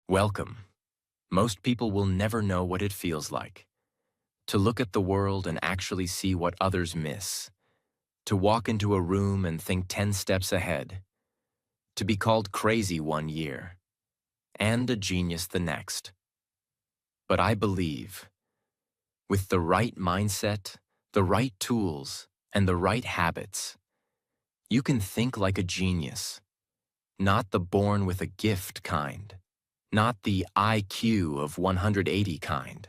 Welcome. Most people will never know what it feels like to look at the world and actually see what others miss, to walk into a room and think 10 steps ahead, to be called crazy one year and a genius the next. But I believe with the right mindset, the right tools, and the right habits, you can think like a genius, not the born with a gift kind, not the IQ of 180 kind.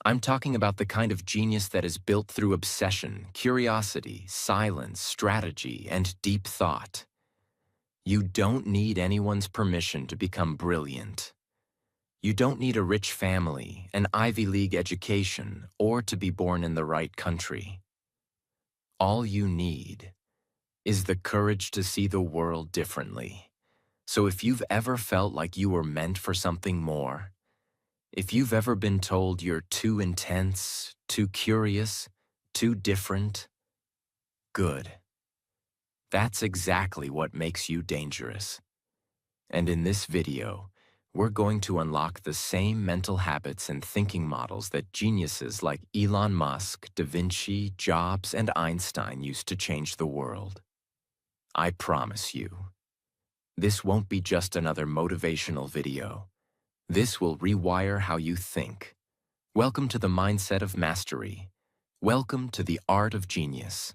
I'm talking about the kind of genius that is built through obsession, curiosity, silence, strategy, and deep thought. You don't need anyone's permission to become brilliant. You don't need a rich family, an Ivy League education, or to be born in the right country. All you need is the courage to see the world differently. So if you've ever felt like you were meant for something more, if you've ever been told you're too intense, too curious, too different, good. That's exactly what makes you dangerous. And in this video, we're going to unlock the same mental habits and thinking models that geniuses like Elon Musk, Da Vinci, Jobs, and Einstein used to change the world. I promise you, this won't be just another motivational video. This will rewire how you think. Welcome to the mindset of mastery. Welcome to the art of genius.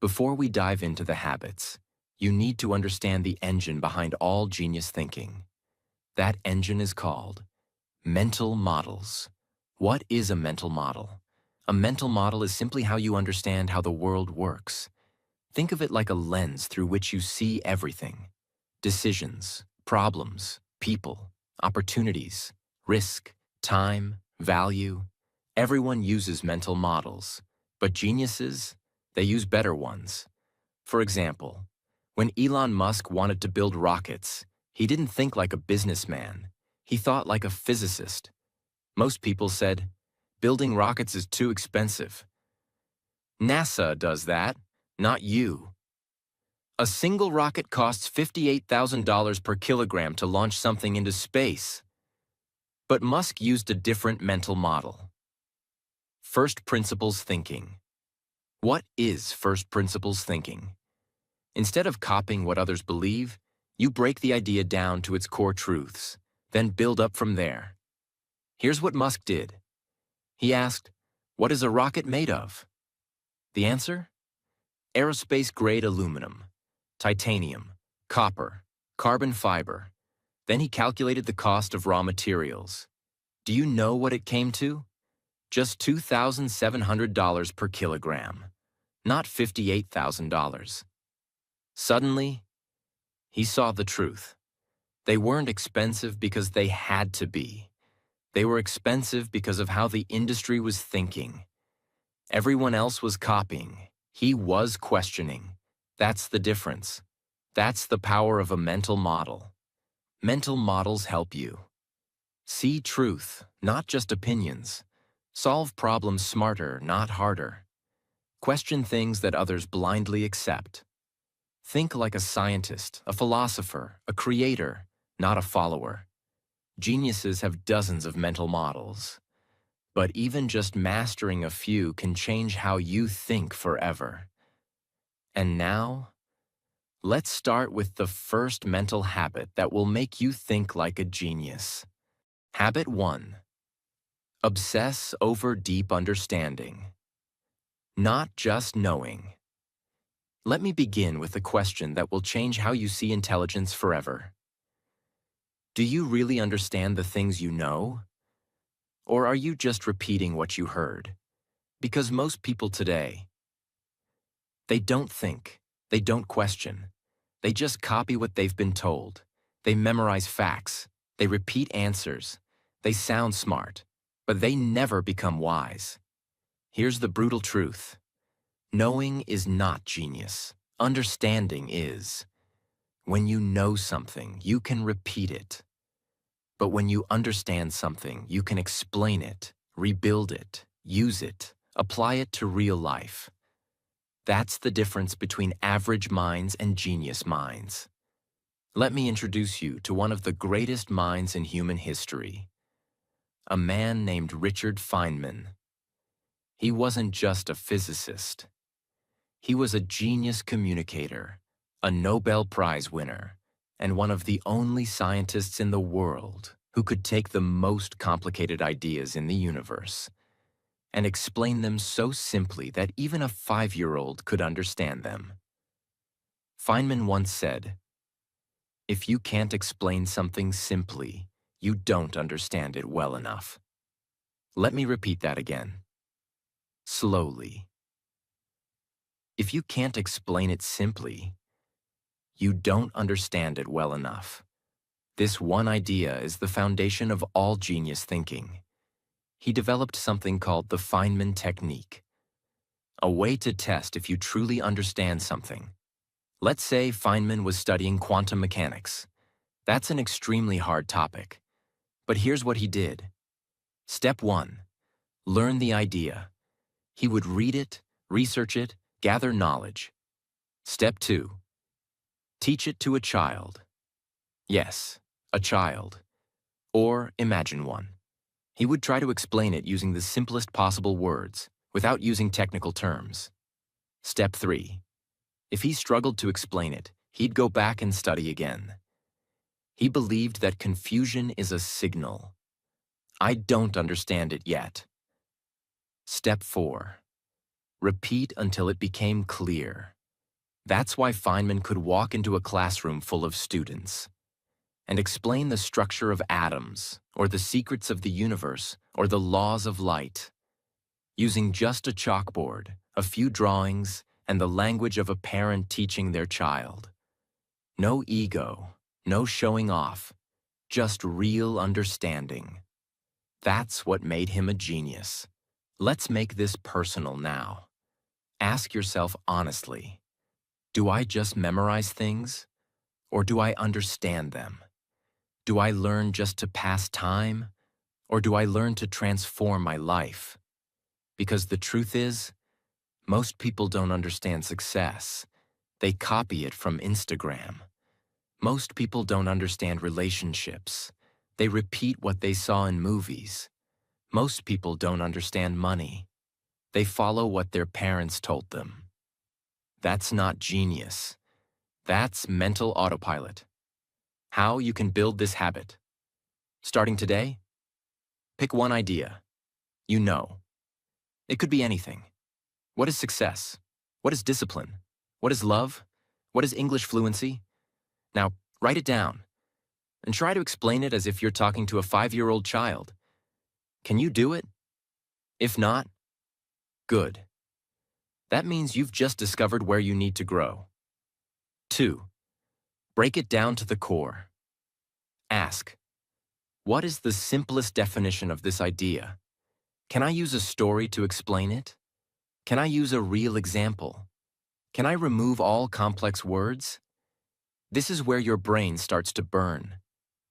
Before we dive into the habits, you need to understand the engine behind all genius thinking. That engine is called mental models. What is a mental model? A mental model is simply how you understand how the world works. Think of it like a lens through which you see everything. Decisions, problems, people, opportunities, risk, time, value. Everyone uses mental models, but geniuses, they use better ones. For example, when Elon Musk wanted to build rockets, he didn't think like a businessman. He thought like a physicist. Most people said, building rockets is too expensive. NASA does that, not you. A single rocket costs $58,000 per kilogram to launch something into space. But Musk used a different mental model. First principles thinking. What is first principles thinking? Instead of copying what others believe, you break the idea down to its core truths, then build up from there. Here's what Musk did. He asked, what is a rocket made of? The answer? Aerospace-grade aluminum, titanium, copper, carbon fiber. Then he calculated the cost of raw materials. Do you know what it came to? Just $2,700 per kilogram, not $58,000. Suddenly, he saw the truth. They weren't expensive because they had to be. They were expensive because of how the industry was thinking. Everyone else was copying. He was questioning. That's the difference. That's the power of a mental model. Mental models help you see truth, not just opinions. Solve problems smarter, not harder. Question things that others blindly accept. Think like a scientist, a philosopher, a creator, not a follower. Geniuses have dozens of mental models. But even just mastering a few can change how you think forever. And now, let's start with the first mental habit that will make you think like a genius. Habit 1. Obsess over deep understanding. Not just knowing. Let me begin with a question that will change how you see intelligence forever. Do you really understand the things you know? Or are you just repeating what you heard? Because most people today, they don't think, they don't question. They just copy what they've been told. They memorize facts. They repeat answers. They sound smart, but they never become wise. Here's the brutal truth. Knowing is not genius. Understanding is. When you know something, you can repeat it. But when you understand something, you can explain it, rebuild it, use it, apply it to real life. That's the difference between average minds and genius minds. Let me introduce you to one of the greatest minds in human history, a man named Richard Feynman. He wasn't just a physicist. He was a genius communicator, a Nobel Prize winner, and one of the only scientists in the world who could take the most complicated ideas in the universe and explain them so simply that even a 5-year-old could understand them. Feynman once said, "If you can't explain something simply, you don't understand it well enough." Let me repeat that again, slowly. If you can't explain it simply, you don't understand it well enough. This one idea is the foundation of all genius thinking. He developed something called the Feynman technique, a way to test if you truly understand something. Let's say Feynman was studying quantum mechanics. That's an extremely hard topic. But here's what he did. Step 1. Learn the idea. He would read it, research it, gather knowledge. Step 2. Teach it to a child. Yes, a child. Or imagine one. He would try to explain it using the simplest possible words, without using technical terms. Step 3. If he struggled to explain it, he'd go back and study again. He believed that confusion is a signal. I don't understand it yet. Step 4. Repeat until it became clear. That's why Feynman could walk into a classroom full of students and explain the structure of atoms, or the secrets of the universe, or the laws of light, using just a chalkboard, a few drawings, and the language of a parent teaching their child. No ego, no showing off, just real understanding. That's what made him a genius. Let's make this personal now. Ask yourself honestly, do I just memorize things, or do I understand them? Do I learn just to pass time, or do I learn to transform my life? Because the truth is, most people don't understand success. They copy it from Instagram. Most people don't understand relationships. They repeat what they saw in movies. Most people don't understand money. They follow what their parents told them. That's not genius. That's mental autopilot. How you can build this habit. Starting today, pick one idea. You know. It could be anything. What is success? What is discipline? What is love? What is English fluency? Now, write it down and try to explain it as if you're talking to a 5-year-old child. Can you do it? If not, good. That means you've just discovered where you need to grow. 2. Break it down to the core. Ask, what is the simplest definition of this idea? Can I use a story to explain it? Can I use a real example? Can I remove all complex words? This is where your brain starts to burn,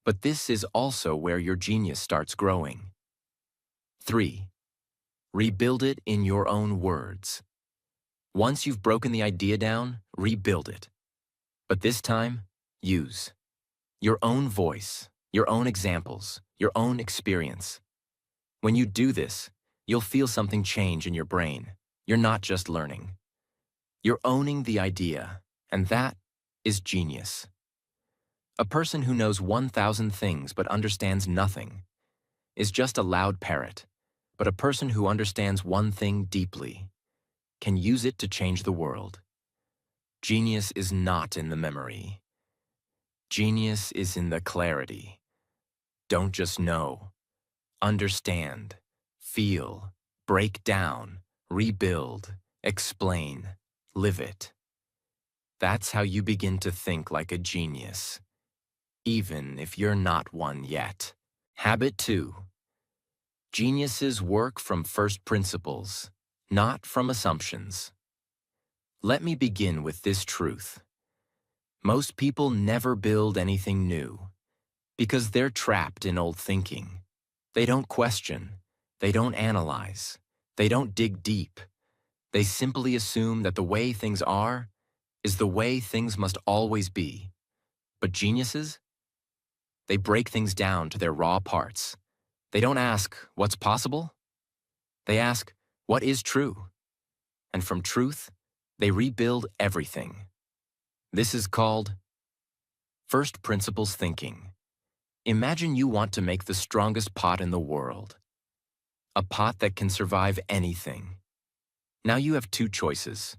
but this is also where your genius starts growing. 3. Rebuild it in your own words. Once you've broken the idea down, rebuild it. But this time, use your own voice, your own examples, your own experience. When you do this, you'll feel something change in your brain. You're not just learning. You're owning the idea, and that is genius. A person who knows 1,000 things but understands nothing is just a loud parrot, but a person who understands one thing deeply can use it to change the world. Genius is not in the memory. Genius is in the clarity. Don't just know. Understand, feel, break down, rebuild, explain, live it. That's how you begin to think like a genius, even if you're not one yet. Habit 2. Geniuses work from first principles, not from assumptions. Let me begin with this truth. Most people never build anything new because they're trapped in old thinking. They don't question, they don't analyze, they don't dig deep. They simply assume that the way things are is the way things must always be. But geniuses, they break things down to their raw parts. They don't ask, what's possible? They ask, what is true? And from truth, they rebuild everything. This is called first principles thinking. Imagine you want to make the strongest pot in the world, a pot that can survive anything. Now you have two choices.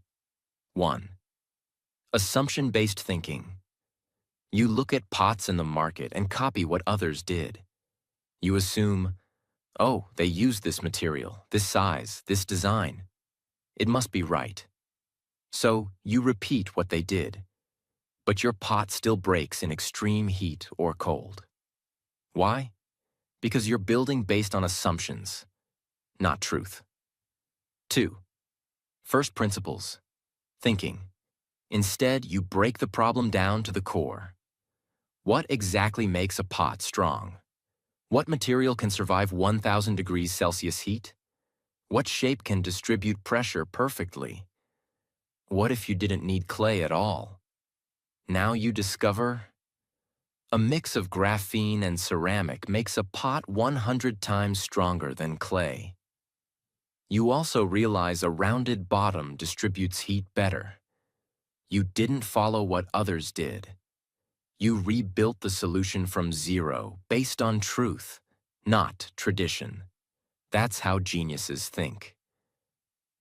1. Assumption-based thinking. You look at pots in the market and copy what others did. You assume, oh, they used this material, this size, this design. It must be right. So you repeat what they did. But your pot still breaks in extreme heat or cold. Why? Because you're building based on assumptions, not truth. 2. First principles. Thinking. Instead, you break the problem down to the core. What exactly makes a pot strong? What material can survive 1,000 degrees Celsius heat? What shape can distribute pressure perfectly? What if you didn't need clay at all? Now you discover a mix of graphene and ceramic makes a pot 100 times stronger than clay. You also realize a rounded bottom distributes heat better. You didn't follow what others did. You rebuilt the solution from zero, based on truth, not tradition. That's how geniuses think.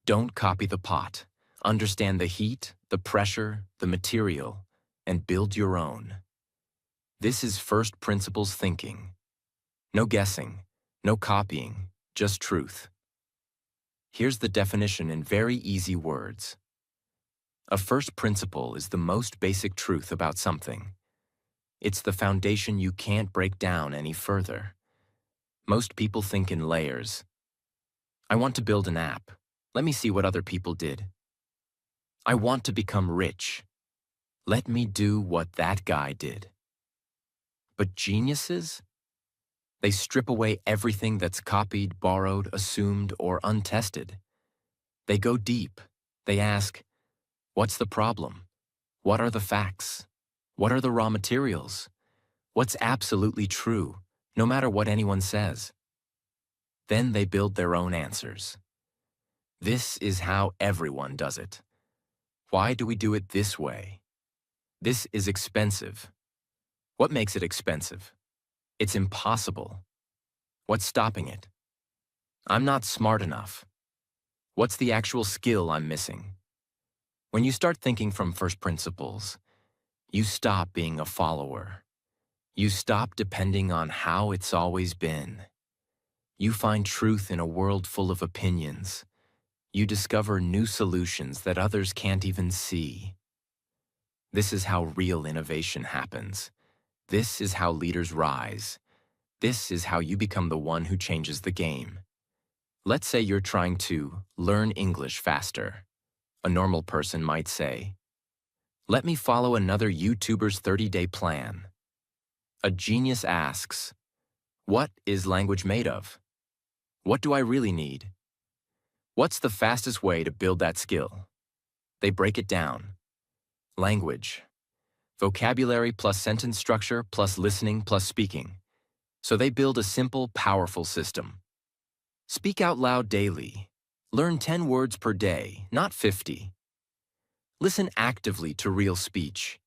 Don't copy the pot. Understand the heat, the pressure, the material, and build your own. This is first principles thinking. No guessing, no copying, just truth. Here's the definition in very easy words. A first principle is the most basic truth about something. It's the foundation you can't break down any further. Most people think in layers. I want to build an app. Let me see what other people did. I want to become rich. Let me do what that guy did. But geniuses? They strip away everything that's copied, borrowed, assumed, or untested. They go deep. They ask, what's the problem? What are the facts? What are the raw materials? What's absolutely true, no matter what anyone says? Then they build their own answers. This is how everyone does it. Why do we do it this way? This is expensive. What makes it expensive? It's impossible. What's stopping it? I'm not smart enough. What's the actual skill I'm missing? When you start thinking from first principles, you stop being a follower. You stop depending on how it's always been. You find truth in a world full of opinions. You discover new solutions that others can't even see. This is how real innovation happens. This is how leaders rise. This is how you become the one who changes the game. Let's say you're trying to learn English faster. A normal person might say, let me follow another YouTuber's 30-day plan. A genius asks, what is language made of? What do I really need? What's the fastest way to build that skill? They break it down. Language. Vocabulary plus sentence structure plus listening plus speaking. So they build a simple, powerful system. Speak out loud daily. Learn 10 words per day, not 50. Listen actively to real speech.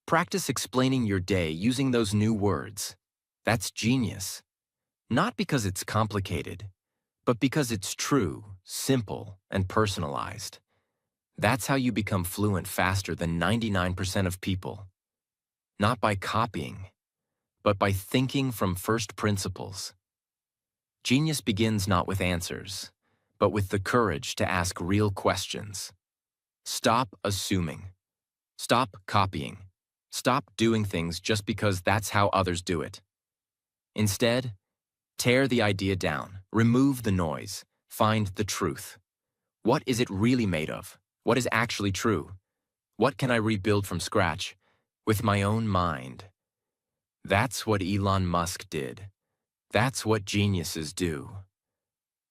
Practice explaining your day using those new words. That's genius. Not because it's complicated, but because it's true, simple, and personalized. That's how you become fluent faster than 99% of people. Not by copying, but by thinking from first principles. Genius begins not with answers, but with the courage to ask real questions. Stop assuming. Stop copying. Stop doing things just because that's how others do it. Instead, tear the idea down, remove the noise, find the truth. What is it really made of? What is actually true? What can I rebuild from scratch? With my own mind. That's what Elon Musk did. That's what geniuses do.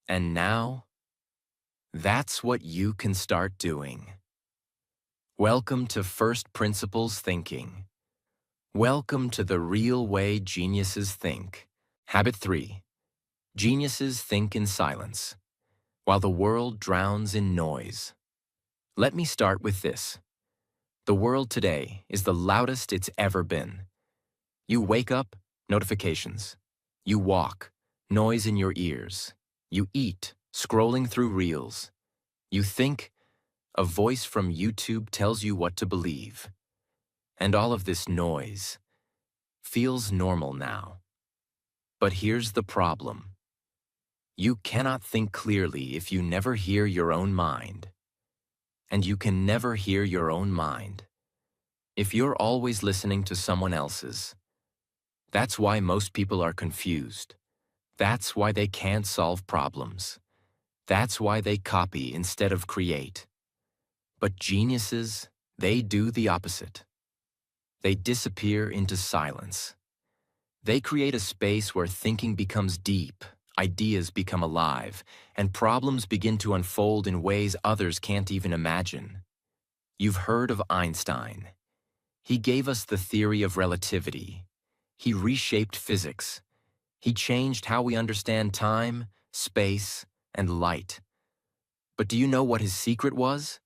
And now, that's what you can start doing. Welcome to First Principles Thinking. Welcome to the real way geniuses think. Habit 3. Geniuses think in silence, while the world drowns in noise. Let me start with this. The world today is the loudest it's ever been. You wake up, notifications. You walk, noise in your ears. You eat, scrolling through reels. You think, a voice from YouTube tells you what to believe. And all of this noise feels normal now. But here's the problem. You cannot think clearly if you never hear your own mind. And you can never hear your own mind if you're always listening to someone else's. That's why most people are confused. That's why they can't solve problems. That's why they copy instead of create. But geniuses, they do the opposite. They disappear into silence. They create a space where thinking becomes deep, ideas become alive, and problems begin to unfold in ways others can't even imagine. You've heard of Einstein. He gave us the theory of relativity. He reshaped physics. He changed how we understand time, space, and light. But do you know what his secret was?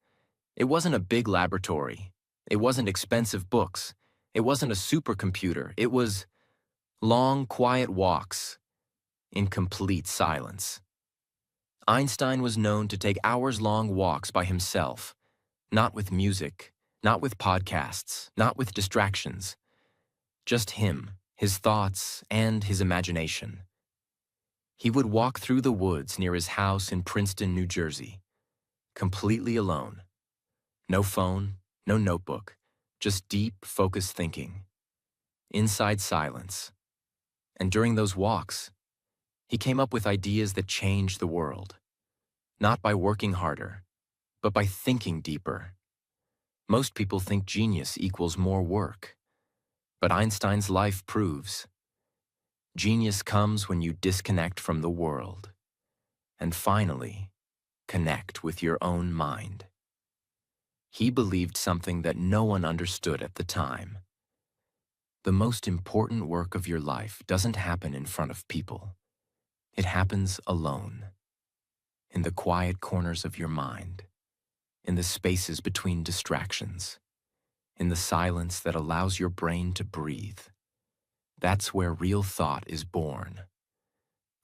It wasn't a big laboratory. It wasn't expensive books. It wasn't a supercomputer. It was long, quiet walks in complete silence. Einstein was known to take hours-long walks by himself, not with music, not with podcasts, not with distractions. Just him, his thoughts, and his imagination. He would walk through the woods near his house in Princeton, New Jersey, completely alone. No phone, no notebook, just deep, focused thinking. Inside silence. And during those walks, he came up with ideas that changed the world. Not by working harder, but by thinking deeper. Most people think genius equals more work. But Einstein's life proves genius comes when you disconnect from the world and finally connect with your own mind. He believed something that no one understood at the time. The most important work of your life doesn't happen in front of people. It happens alone, in the quiet corners of your mind, in the spaces between distractions, in the silence that allows your brain to breathe. That's where real thought is born.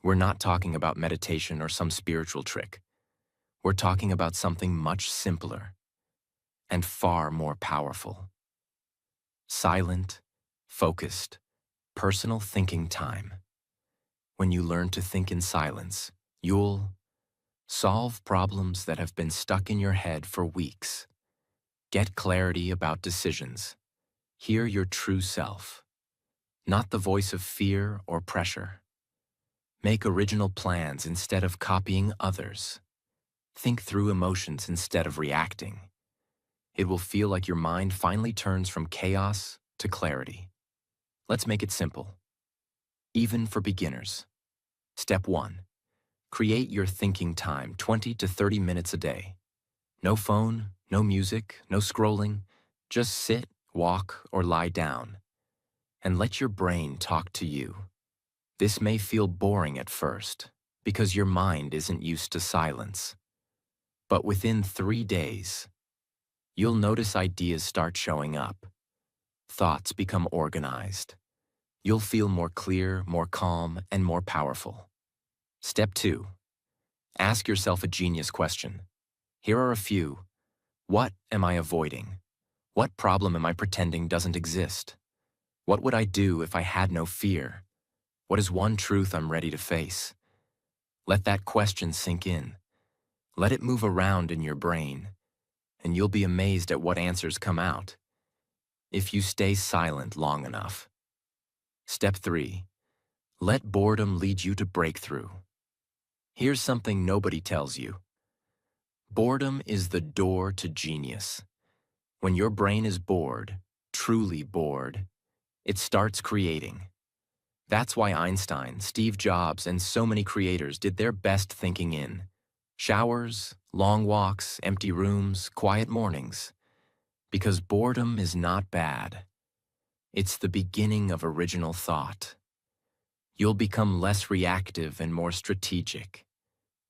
We're not talking about meditation or some spiritual trick. We're talking about something much simpler and far more powerful. Silent, focused, personal thinking time. When you learn to think in silence, you'll solve problems that have been stuck in your head for weeks. Get clarity about decisions. Hear your true self, not the voice of fear or pressure. Make original plans instead of copying others. Think through emotions instead of reacting. It will feel like your mind finally turns from chaos to clarity. Let's make it simple, even for beginners. Step 1. Create your thinking time 20 to 30 minutes a day. No phone, no music, no scrolling. Just sit, walk, or lie down. And let your brain talk to you. This may feel boring at first, because your mind isn't used to silence. But within 3 days, you'll notice ideas start showing up. Thoughts become organized. You'll feel more clear, more calm, and more powerful. Step 2. Ask yourself a genius question. Here are a few. What am I avoiding? What problem am I pretending doesn't exist? What would I do if I had no fear? What is one truth I'm ready to face? Let that question sink in. Let it move around in your brain, and you'll be amazed at what answers come out if you stay silent long enough. Step 3. Let boredom lead you to breakthrough. Here's something nobody tells you. Boredom is the door to genius. When your brain is bored, truly bored, it starts creating. That's why Einstein, Steve Jobs, and so many creators did their best thinking in showers, long walks, empty rooms, quiet mornings. Because boredom is not bad. It's the beginning of original thought. You'll become less reactive and more strategic.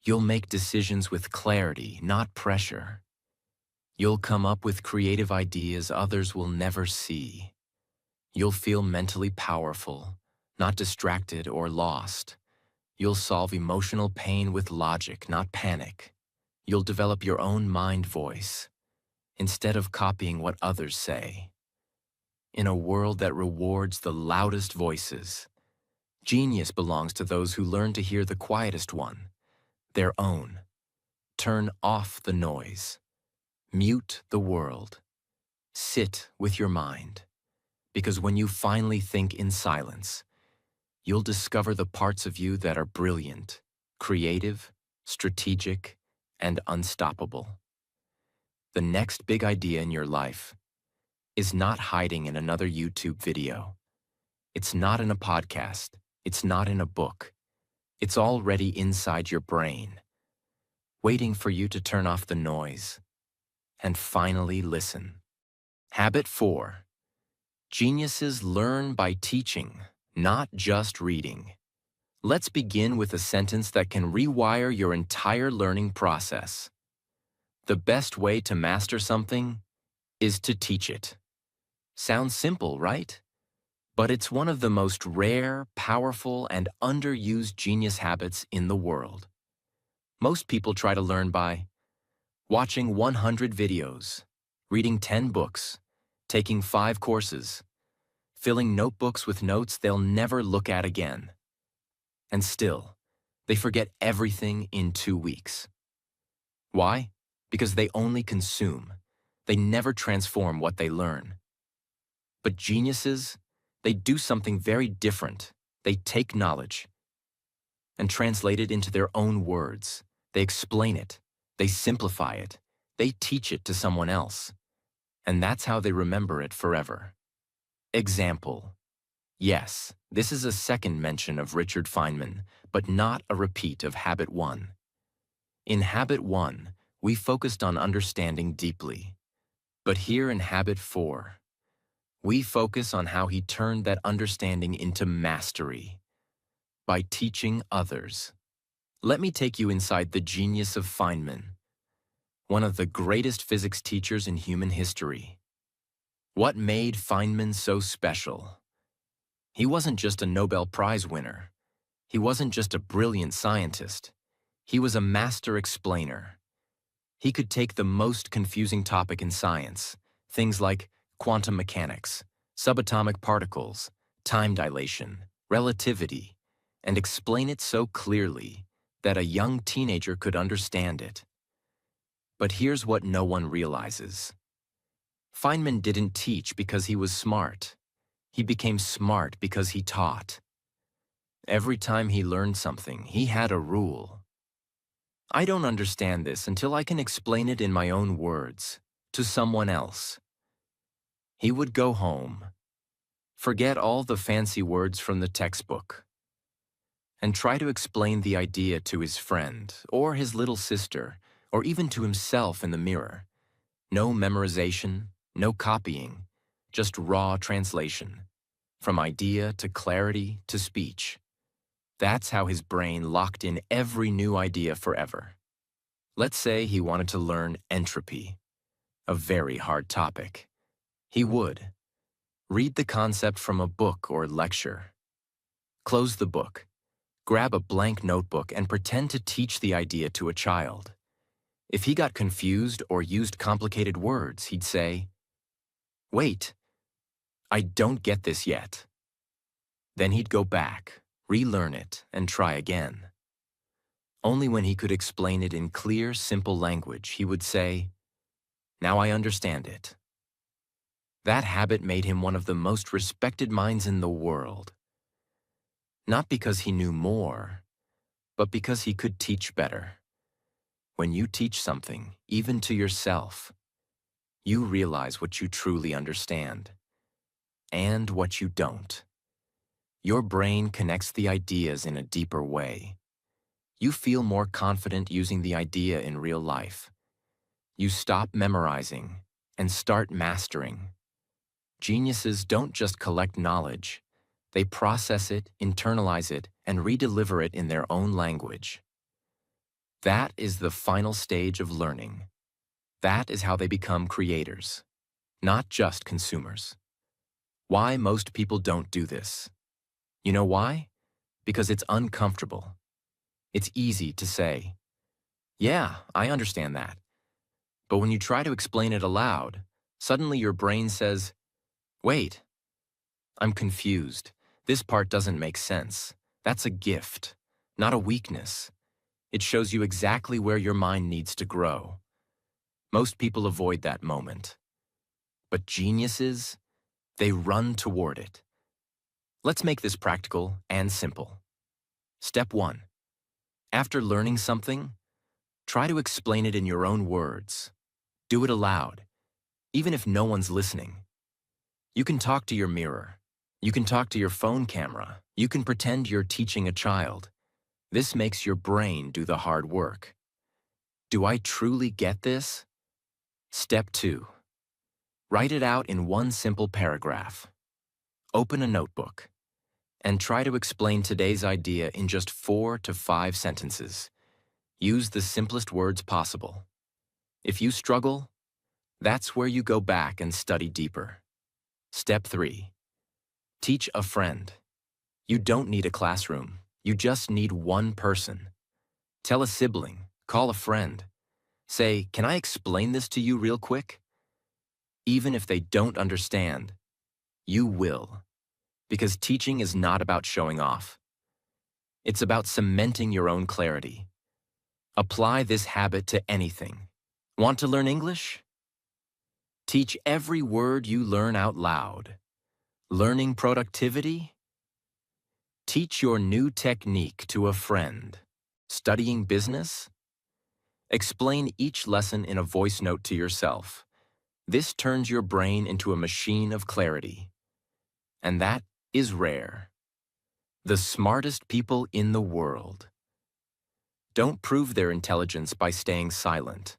You'll make decisions with clarity, not pressure. You'll come up with creative ideas others will never see. You'll feel mentally powerful, not distracted or lost. You'll solve emotional pain with logic, not panic. You'll develop your own mind voice, instead of copying what others say. In a world that rewards the loudest voices, genius belongs to those who learn to hear the quietest one, their own. Turn off the noise. Mute the world. Sit with your mind. Because when you finally think in silence, you'll discover the parts of you that are brilliant, creative, strategic, and unstoppable. The next big idea in your life is not hiding in another YouTube video. It's not in a podcast. It's not in a book. It's already inside your brain, waiting for you to turn off the noise and finally listen. Habit 4. Geniuses learn by teaching, not just reading. Let's begin with a sentence that can rewire your entire learning process. The best way to master something is to teach it. Sounds simple, right? But it's one of the most rare, powerful, and underused genius habits in the world. Most people try to learn by watching 100 videos, reading 10 books, taking 5 courses, filling notebooks with notes they'll never look at again. And still, they forget everything in 2 weeks. Why? Because they only consume. They never transform what they learn. But geniuses, they do something very different. They take knowledge and translate it into their own words. They explain it. They simplify it. They teach it to someone else. And that's how they remember it forever. Example. Yes, this is a second mention of Richard Feynman, but not a repeat of Habit 1. In Habit 1, we focused on understanding deeply. But here in Habit 4, we focus on how he turned that understanding into mastery by teaching others. Let me take you inside the genius of Feynman, one of the greatest physics teachers in human history. What made Feynman so special? He wasn't just a Nobel Prize winner. He wasn't just a brilliant scientist. He was a master explainer. He could take the most confusing topic in science, things like quantum mechanics, subatomic particles, time dilation, relativity, and explain it so clearly that a young teenager could understand it. But here's what no one realizes. Feynman didn't teach because he was smart. He became smart because he taught. Every time he learned something, he had a rule. I don't understand this until I can explain it in my own words, to someone else. He would go home, forget all the fancy words from the textbook, and try to explain the idea to his friend, or his little sister, or even to himself in the mirror. No memorization, no copying, just raw translation, from idea to clarity to speech. That's how his brain locked in every new idea forever. Let's say he wanted to learn entropy, a very hard topic. He would read the concept from a book or lecture. Close the book, grab a blank notebook, and pretend to teach the idea to a child. If he got confused or used complicated words, he'd say, "Wait, I don't get this yet." Then he'd go back, relearn it, and try again. Only when he could explain it in clear, simple language, he would say, "Now I understand it." That habit made him one of the most respected minds in the world. Not because he knew more, but because he could teach better. When you teach something, even to yourself, you realize what you truly understand and what you don't. Your brain connects the ideas in a deeper way. You feel more confident using the idea in real life. You stop memorizing and start mastering. Geniuses don't just collect knowledge, they process it, internalize it, and redeliver it in their own language. That is the final stage of learning. That is how they become creators, not just consumers. Why most people don't do this? You know why? Because it's uncomfortable. It's easy to say, yeah, I understand that. But when you try to explain it aloud, suddenly your brain says, wait, I'm confused. This part doesn't make sense. That's a gift, not a weakness. It shows you exactly where your mind needs to grow. Most people avoid that moment. But geniuses, they run toward it. Let's make this practical and simple. Step 1. After learning something, try to explain it in your own words. Do it aloud, even if no one's listening. You can talk to your mirror. You can talk to your phone camera. You can pretend you're teaching a child. This makes your brain do the hard work. Do I truly get this? Step 2. Write it out in one simple paragraph. Open a notebook and try to explain today's idea in just 4 to 5 sentences. Use the simplest words possible. If you struggle, that's where you go back and study deeper. Step 3. Teach a friend. You don't need a classroom. You just need one person. Tell a sibling, call a friend. Say, can I explain this to you real quick? Even if they don't understand, you will. Because teaching is not about showing off. It's about cementing your own clarity. Apply this habit to anything. Want to learn English? Teach every word you learn out loud. Learning productivity? Teach your new technique to a friend. Studying business? Explain each lesson in a voice note to yourself. This turns your brain into a machine of clarity. And that is rare. The smartest people in the world don't prove their intelligence by staying silent.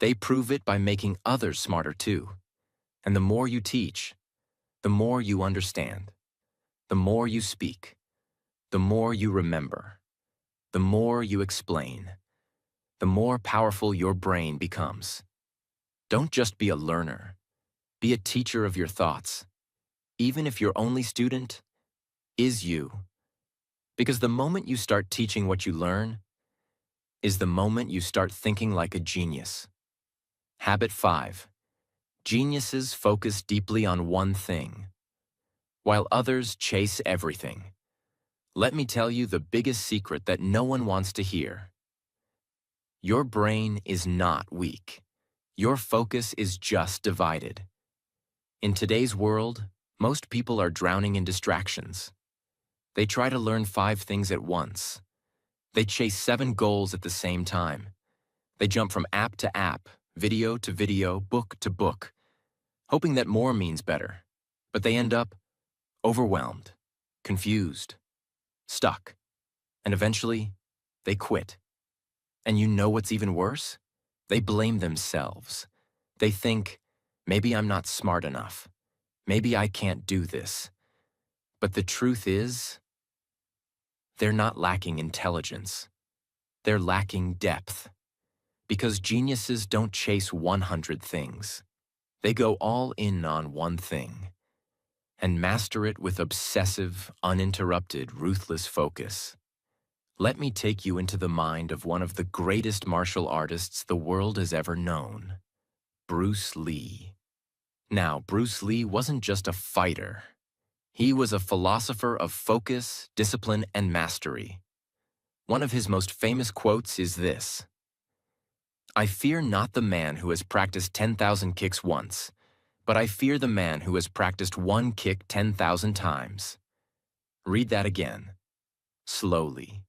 They prove it by making others smarter too. And the more you teach, the more you understand. The more you speak, the more you remember. The more you explain, the more powerful your brain becomes. Don't just be a learner. Be a teacher of your thoughts, even if your only student is you. Because the moment you start teaching what you learn is the moment you start thinking like a genius. Habit 5. Geniuses focus deeply on one thing, while others chase everything. Let me tell you the biggest secret that no one wants to hear. Your brain is not weak. Your focus is just divided. In today's world, most people are drowning in distractions. They try to learn 5 things at once. They chase 7 goals at the same time. They jump from app to app, video to video, book to book, hoping that more means better. But they end up overwhelmed, confused, stuck, and eventually, they quit. And you know what's even worse? They blame themselves. They think, maybe I'm not smart enough. Maybe I can't do this. But the truth is, they're not lacking intelligence. They're lacking depth. Because geniuses don't chase 100 things. They go all in on one thing and master it with obsessive, uninterrupted, ruthless focus. Let me take you into the mind of one of the greatest martial artists the world has ever known, Bruce Lee. Now, Bruce Lee wasn't just a fighter. He was a philosopher of focus, discipline, and mastery. One of his most famous quotes is this: I fear not the man who has practiced 10,000 kicks once, but I fear the man who has practiced one kick 10,000 times. Read that again, slowly.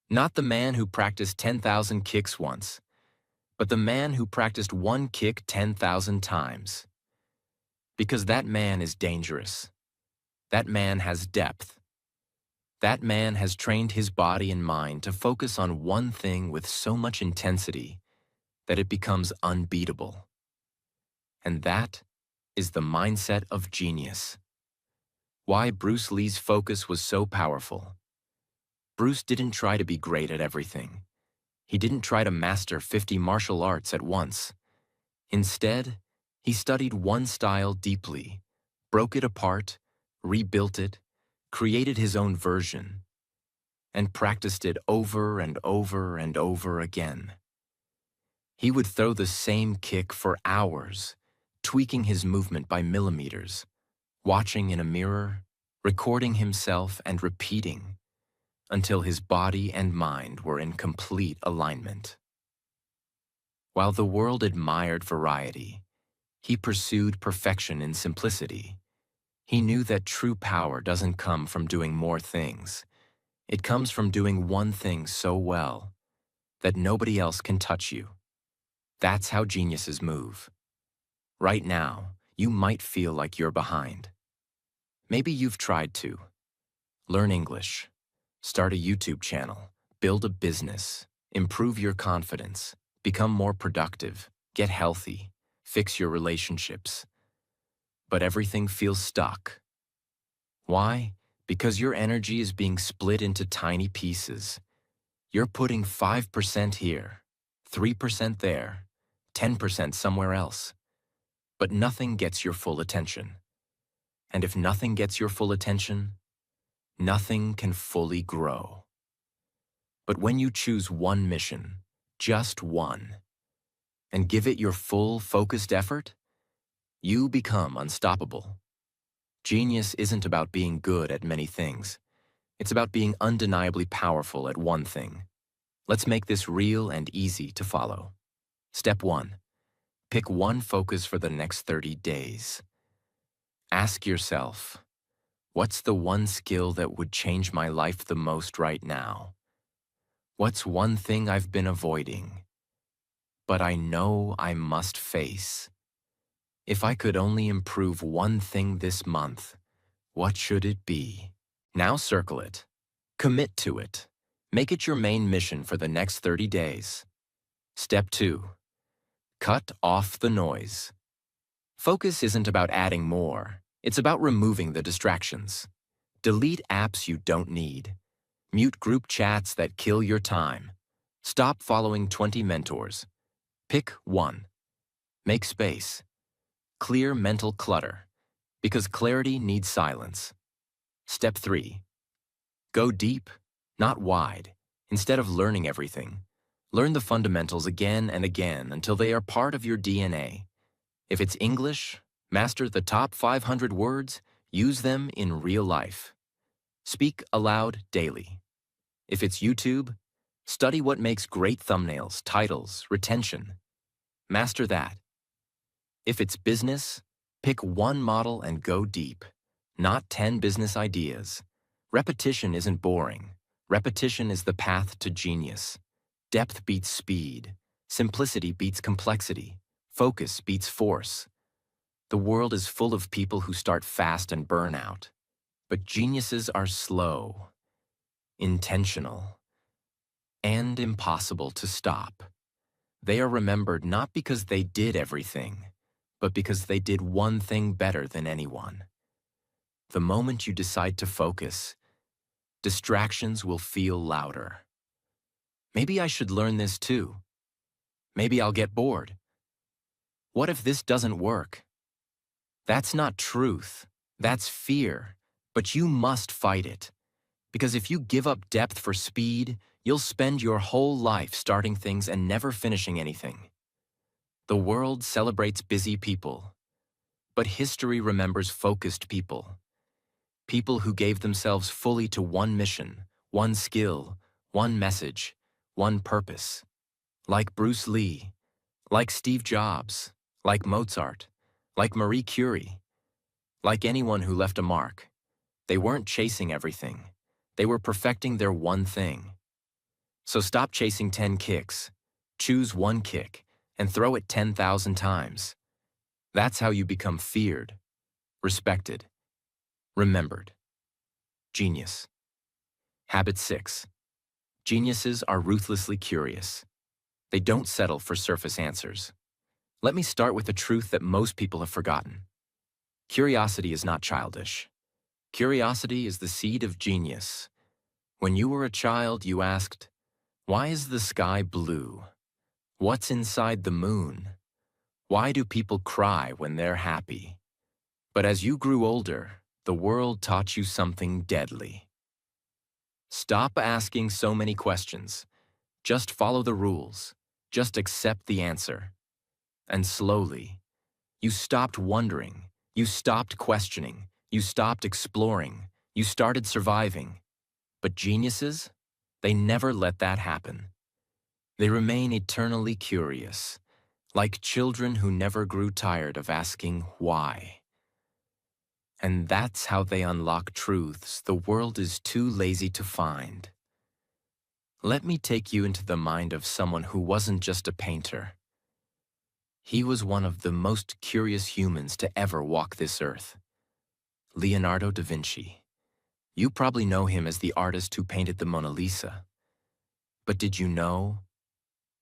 Not the man who practiced 10,000 kicks once, but the man who practiced one kick 10,000 times. Because that man is dangerous. That man has depth. That man has trained his body and mind to focus on one thing with so much intensity that it becomes unbeatable. And that is the mindset of genius. Why Bruce Lee's focus was so powerful. Bruce didn't try to be great at everything. He didn't try to master 50 martial arts at once. Instead, he studied one style deeply, broke it apart, rebuilt it, created his own version, and practiced it over and over and over again. He would throw the same kick for hours, tweaking his movement by millimeters, watching in a mirror, recording himself and repeating, until his body and mind were in complete alignment. While the world admired variety, he pursued perfection in simplicity. He knew that true power doesn't come from doing more things. It comes from doing one thing so well that nobody else can touch you. That's how geniuses move. Right now, you might feel like you're behind. Maybe you've tried to learn English, start a YouTube channel, build a business, improve your confidence, become more productive, get healthy, fix your relationships. But everything feels stuck. Why? Because your energy is being split into tiny pieces. You're putting 5% here, 3% there, 10% somewhere else. But nothing gets your full attention. And if nothing gets your full attention, nothing can fully grow. But when you choose one mission, just one, and give it your full, focused effort, you become unstoppable. Genius isn't about being good at many things. It's about being undeniably powerful at one thing. Let's make this real and easy to follow. Step 1. Pick one focus for the next 30 days. Ask yourself, what's the one skill that would change my life the most right now? What's one thing I've been avoiding, but I know I must face? If I could only improve one thing this month, what should it be? Now circle it. Commit to it. Make it your main mission for the next 30 days. Step 2. Cut off the noise. Focus isn't about adding more. It's about removing the distractions. Delete apps you don't need. Mute group chats that kill your time. Stop following 20 mentors. Pick one. Make space. Clear mental clutter, because clarity needs silence. Step 3. Go deep, not wide. Instead of learning everything, learn the fundamentals again and again until they are part of your DNA. If it's English, master the top 500 words, use them in real life. Speak aloud daily. If it's YouTube, study what makes great thumbnails, titles, retention. Master that. If it's business, pick one model and go deep, not 10 business ideas. Repetition isn't boring. Repetition is the path to genius. Depth beats speed. Simplicity beats complexity. Focus beats force. The world is full of people who start fast and burn out. But geniuses are slow, intentional, and impossible to stop. They are remembered not because they did everything, but because they did one thing better than anyone. The moment you decide to focus, distractions will feel louder. Maybe I should learn this too. Maybe I'll get bored. What if this doesn't work? That's not truth. That's fear. But you must fight it. Because if you give up depth for speed, you'll spend your whole life starting things and never finishing anything. The world celebrates busy people, but history remembers focused people. People who gave themselves fully to one mission, one skill, one message, one purpose. Like Bruce Lee, like Steve Jobs, like Mozart, like Marie Curie, like anyone who left a mark. They weren't chasing everything. They were perfecting their one thing. So stop chasing 10 kicks. Choose one kick and throw it 10,000 times. That's how you become feared, respected, remembered. Genius. Habit 6. Geniuses are ruthlessly curious. They don't settle for surface answers. Let me start with a truth that most people have forgotten. Curiosity is not childish. Curiosity is the seed of genius. When you were a child, you asked, "Why is the sky blue? What's inside the moon? Why do people cry when they're happy?" But as you grew older, the world taught you something deadly. Stop asking so many questions. Just follow the rules. Just accept the answer. And slowly, you stopped wondering. You stopped questioning. You stopped exploring. You started surviving. But geniuses, they never let that happen. They remain eternally curious, like children who never grew tired of asking why. And that's how they unlock truths the world is too lazy to find. Let me take you into the mind of someone who wasn't just a painter. He was one of the most curious humans to ever walk this earth. Leonardo da Vinci. You probably know him as the artist who painted the Mona Lisa. But did you know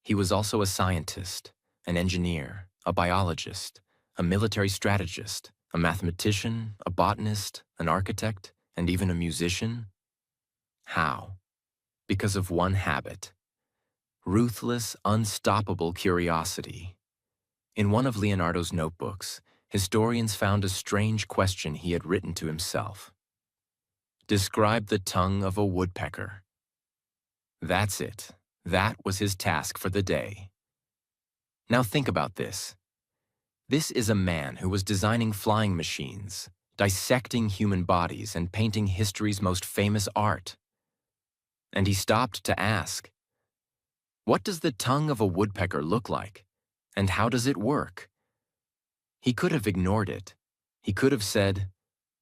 he was also a scientist, an engineer, a biologist, a military strategist, a mathematician, a botanist, an architect, and even a musician? How? Because of one habit: ruthless, unstoppable curiosity. In one of Leonardo's notebooks, historians found a strange question he had written to himself. Describe the tongue of a woodpecker. That's it. That was his task for the day. Now think about this. This is a man who was designing flying machines, dissecting human bodies, and painting history's most famous art. And he stopped to ask, what does the tongue of a woodpecker look like? And how does it work? He could have ignored it. He could have said,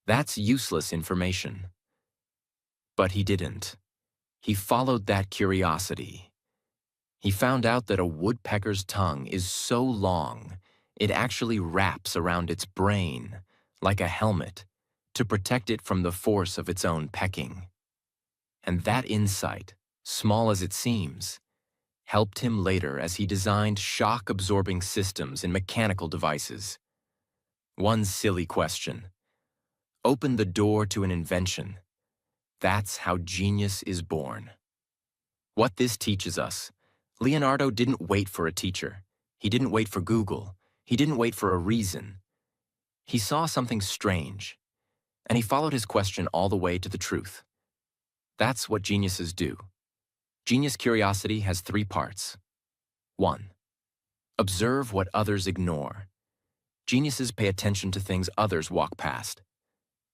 that's useless information. But he didn't. He followed that curiosity. He found out that a woodpecker's tongue is so long, it actually wraps around its brain, like a helmet, to protect it from the force of its own pecking. And that insight, small as it seems, helped him later as he designed shock-absorbing systems in mechanical devices. One silly question opened the door to an invention. That's how genius is born. What this teaches us: Leonardo didn't wait for a teacher. He didn't wait for Google. He didn't wait for a reason. He saw something strange, and he followed his question all the way to the truth. That's what geniuses do. Genius curiosity has 3 parts. 1. Observe what others ignore. Geniuses pay attention to things others walk past.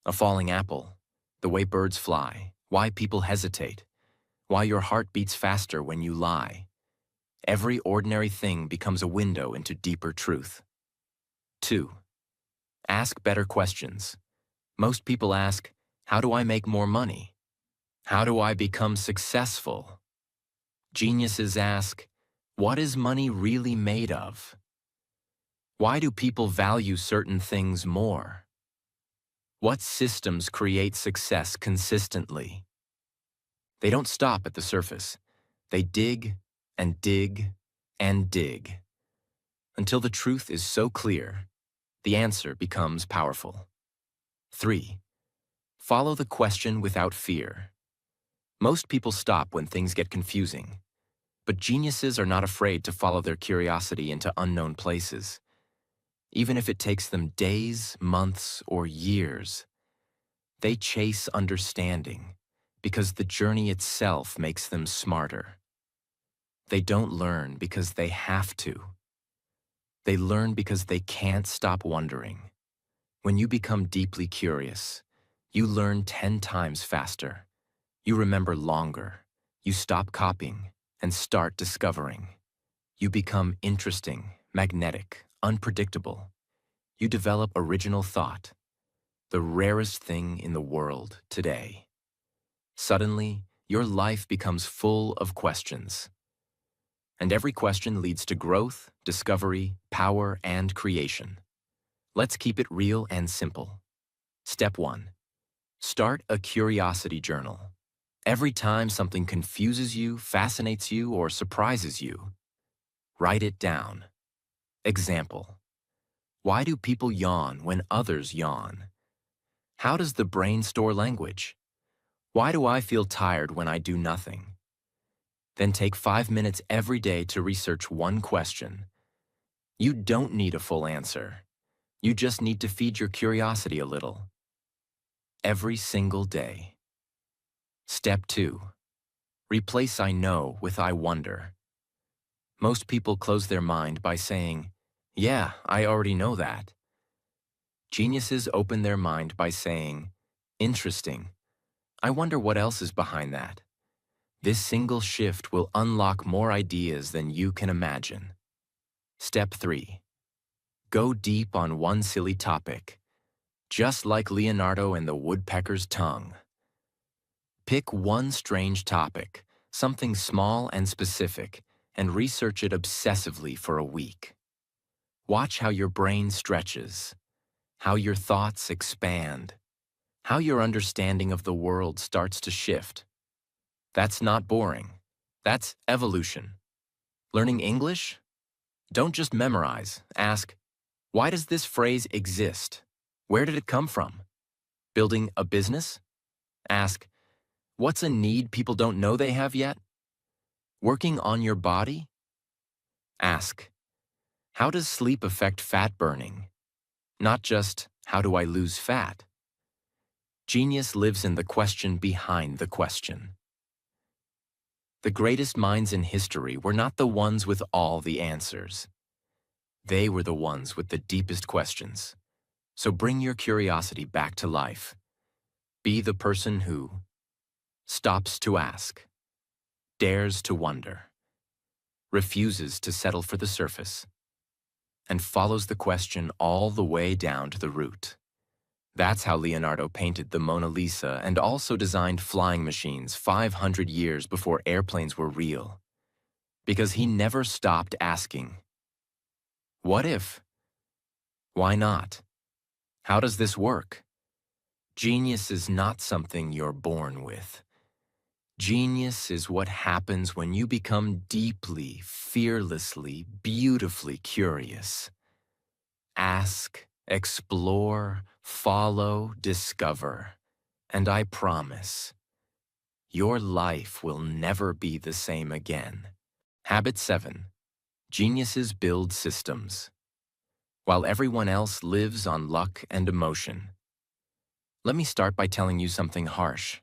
A falling apple, the way birds fly, why people hesitate, why your heart beats faster when you lie. Every ordinary thing becomes a window into deeper truth. 2. Ask better questions. Most people ask, how do I make more money? How do I become successful? Geniuses ask, what is money really made of? Why do people value certain things more? What systems create success consistently? They don't stop at the surface. They dig and dig and dig until the truth is so clear, the answer becomes powerful. 3. Follow the question without fear. Most people stop when things get confusing, but geniuses are not afraid to follow their curiosity into unknown places. Even if it takes them days, months, or years, they chase understanding because the journey itself makes them smarter. They don't learn because they have to. They learn because they can't stop wondering. When you become deeply curious, you learn 10 times faster. You remember longer. You stop copying and start discovering. You become interesting, magnetic, unpredictable. You develop original thought, the rarest thing in the world today. Suddenly, your life becomes full of questions. And every question leads to growth, discovery, power, and creation. Let's keep it real and simple. Step 1. Start a curiosity journal. Every time something confuses you, fascinates you, or surprises you, write it down. Example: Why do people yawn when others yawn? How does the brain store language? Why do I feel tired when I do nothing? Then take 5 minutes every day to research one question. You don't need a full answer. You just need to feed your curiosity a little. Every single day. Step 2. Replace I know with I wonder. Most people close their mind by saying, "Yeah, I already know that." Geniuses open their mind by saying, "Interesting. I wonder what else is behind that." This single shift will unlock more ideas than you can imagine. Step 3. Go deep on one silly topic, just like Leonardo and the woodpecker's tongue. Pick one strange topic, something small and specific, and research it obsessively for a week. Watch how your brain stretches, how your thoughts expand, how your understanding of the world starts to shift. That's not boring. That's evolution. Learning English? Don't just memorize. Ask, why does this phrase exist? Where did it come from? Building a business? Ask, what's a need people don't know they have yet? Working on your body? Ask, how does sleep affect fat burning? Not just, how do I lose fat? Genius lives in the question behind the question. The greatest minds in history were not the ones with all the answers. They were the ones with the deepest questions. So bring your curiosity back to life. Be the person who stops to ask, dares to wonder, refuses to settle for the surface, and follows the question all the way down to the root. That's how Leonardo painted the Mona Lisa and also designed flying machines 500 years before airplanes were real. Because he never stopped asking, what if? Why not? How does this work? Genius is not something you're born with. Genius is what happens when you become deeply, fearlessly, beautifully curious. Ask, explore, follow, discover, and I promise, your life will never be the same again. Habit 7. Geniuses build systems, while everyone else lives on luck and emotion. Let me start by telling you something harsh,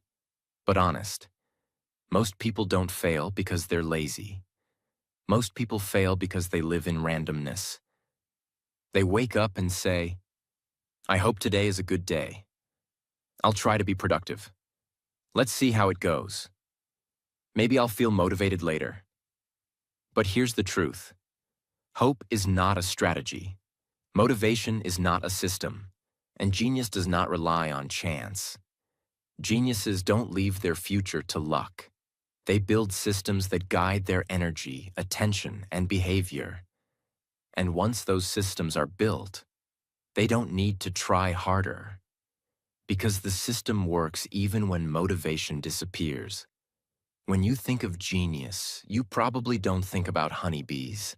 but honest. Most people don't fail because they're lazy. Most people fail because they live in randomness. They wake up and say, I hope today is a good day. I'll try to be productive. Let's see how it goes. Maybe I'll feel motivated later. But here's the truth. Hope is not a strategy. Motivation is not a system. And genius does not rely on chance. Geniuses don't leave their future to luck. They build systems that guide their energy, attention, and behavior. And once those systems are built, they don't need to try harder. Because the system works even when motivation disappears. When you think of genius, you probably don't think about honeybees.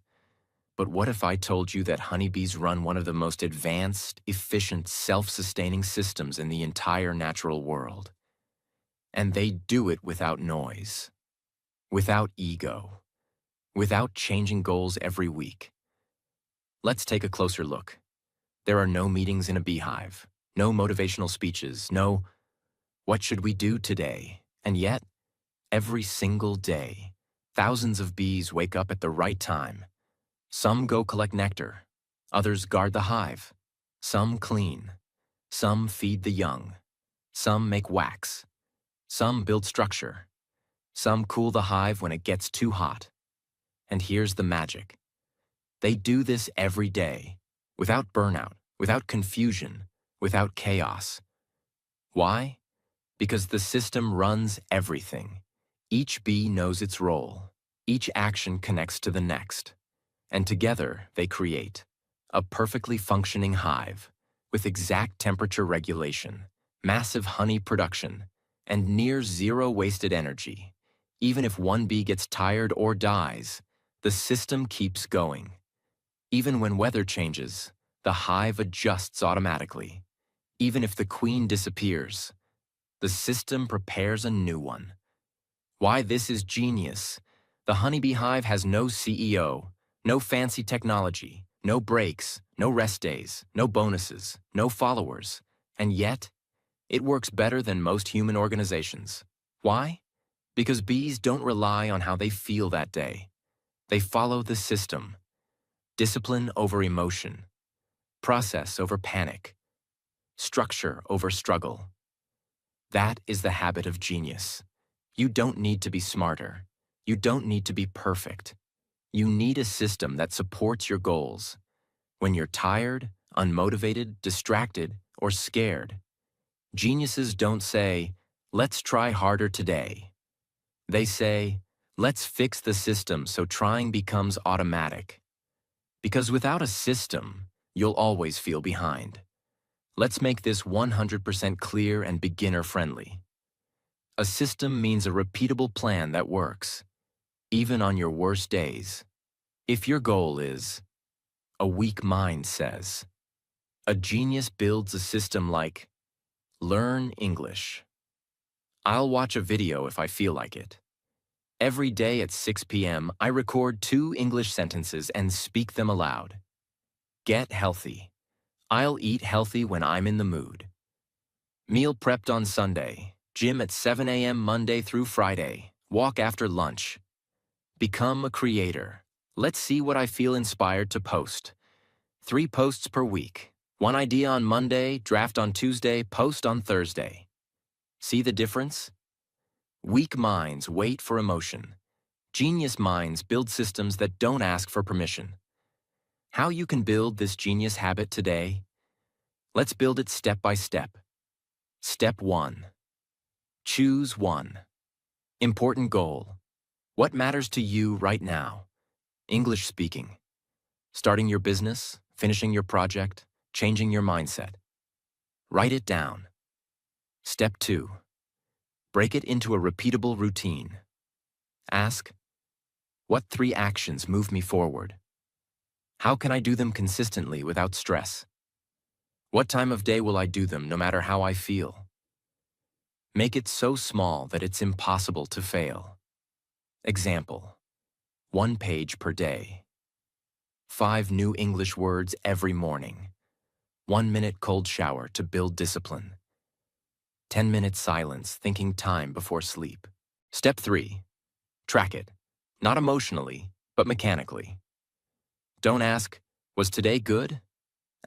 But what if I told you that honeybees run one of the most advanced, efficient, self-sustaining systems in the entire natural world? And they do it without noise, without ego, without changing goals every week. Let's take a closer look. There are no meetings in a beehive, no motivational speeches, no, what should we do today? And yet, every single day, thousands of bees wake up at the right time. Some go collect nectar, others guard the hive, some clean, some feed the young, some make wax, some build structure, some cool the hive when it gets too hot. And here's the magic. They do this every day, without burnout, without confusion, without chaos. Why? Because the system runs everything. Each bee knows its role. Each action connects to the next. And together they create a perfectly functioning hive with exact temperature regulation, massive honey production, and near zero wasted energy. Even if one bee gets tired or dies, the system keeps going. Even when weather changes, The hive adjusts automatically. Even if the queen disappears, the system prepares a new one. Why this is genius. The honeybee hive has no CEO, no fancy technology, no breaks, no rest days, no bonuses, no followers, and yet, it works better than most human organizations. Why? Because bees don't rely on how they feel that day. They follow the system. Discipline over emotion. Process over panic. Structure over struggle. That is the habit of genius. You don't need to be smarter. You don't need to be perfect. You need a system that supports your goals. When you're tired, unmotivated, distracted, or scared, geniuses don't say, "Let's try harder today." They say, "Let's fix the system so trying becomes automatic." Because without a system, you'll always feel behind. Let's make this 100% clear and beginner-friendly. A system means a repeatable plan that works, even on your worst days. If your goal is, a weak mind says, a genius builds a system like, learn English. I'll watch a video if I feel like it. Every day at 6 p.m., I record 2 English sentences and speak them aloud. Get healthy. I'll eat healthy when I'm in the mood. Meal prepped on Sunday. Gym at 7 a.m. Monday through Friday. Walk after lunch. Become a creator. Let's see what I feel inspired to post. 3 posts per week. 1 idea on Monday, draft on Tuesday, post on Thursday. See the difference? Weak minds wait for emotion. Genius minds build systems that don't ask for permission. How you can build this genius habit today? Let's build it step by step. Step 1. Choose one. Important goal. What matters to you right now? English speaking. Starting your business, finishing your project, changing your mindset. Write it down. Step 2. Break it into a repeatable routine. Ask, what 3 actions move me forward? How can I do them consistently without stress? What time of day will I do them no matter how I feel? Make it so small that it's impossible to fail. Example, 1 page per day. 5 new English words every morning. 1 minute cold shower to build discipline. 10 minutes silence thinking time before sleep. Step 3. Track it. Not emotionally, but mechanically. Don't ask, was today good?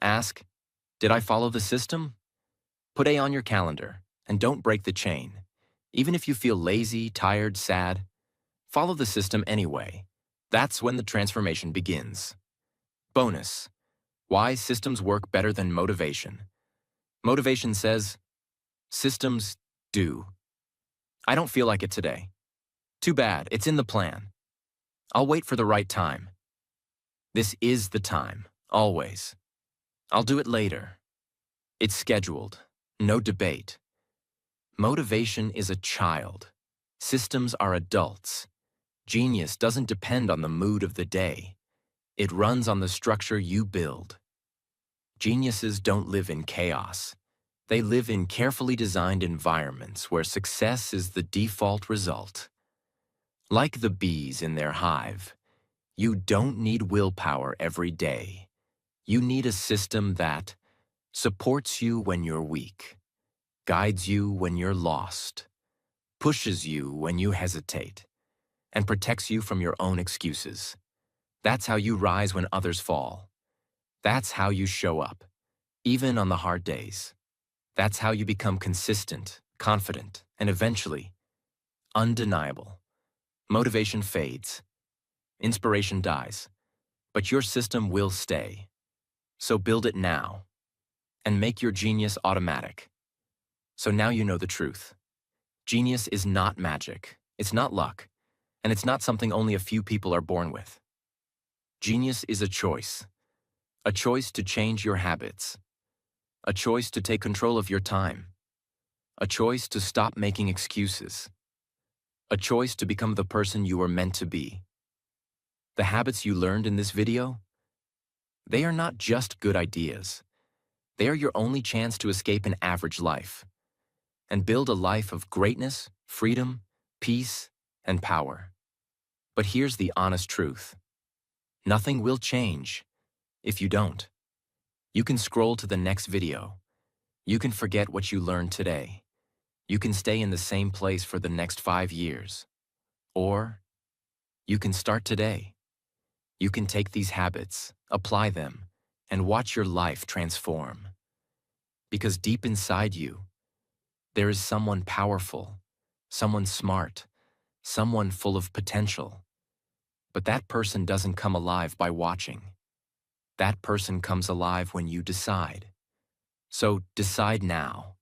Ask, did I follow the system? Put A on your calendar, and don't break the chain. Even if you feel lazy, tired, sad, follow the system anyway. That's when the transformation begins. Bonus. Why systems work better than motivation. Motivation says, systems do. I don't feel like it today. Too bad, it's in the plan. I'll wait for the right time. This is the time, always. I'll do it later. It's scheduled, no debate. Motivation is a child. Systems are adults. Genius doesn't depend on the mood of the day. It runs on the structure you build. Geniuses don't live in chaos. They live in carefully designed environments where success is the default result. Like the bees in their hive, you don't need willpower every day. You need a system that supports you when you're weak, guides you when you're lost, pushes you when you hesitate, and protects you from your own excuses. That's how you rise when others fall. That's how you show up, even on the hard days. That's how you become consistent, confident, and eventually, undeniable. Motivation fades. Inspiration dies. But your system will stay. So build it now. And make your genius automatic. So now you know the truth. Genius is not magic. It's not luck. And it's not something only a few people are born with. Genius is a choice. A choice to change your habits. A choice to take control of your time. A choice to stop making excuses. A choice to become the person you were meant to be. The habits you learned in this video, They are not just good ideas. They are your only chance to escape an average life and build a life of greatness, freedom, peace, and power. But here's the honest truth. Nothing will change if you don't. You can scroll to the next video. You can forget what you learned today. You can stay in the same place for the next 5 years. Or you can start today. You can take these habits, apply them, and watch your life transform. Because deep inside you, there is someone powerful, someone smart, someone full of potential. But that person doesn't come alive by watching. That person comes alive when you decide. So decide now.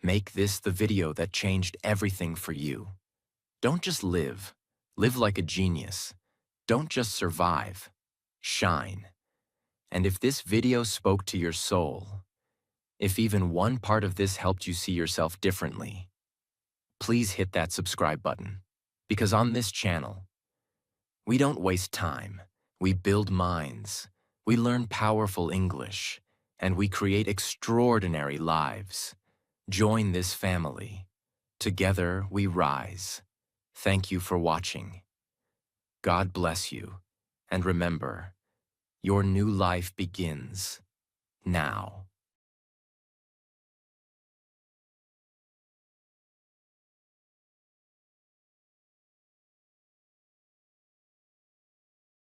Make this the video that changed everything for you. Don't just live. Live like a genius. Don't just survive. Shine. And if this video spoke to your soul, if even one part of this helped you see yourself differently, please hit that subscribe button. Because on this channel, we don't waste time. We build minds. We learn powerful English. And we create extraordinary lives. Join this family. Together we rise. Thank you for watching. God bless you. And remember, your new life begins now.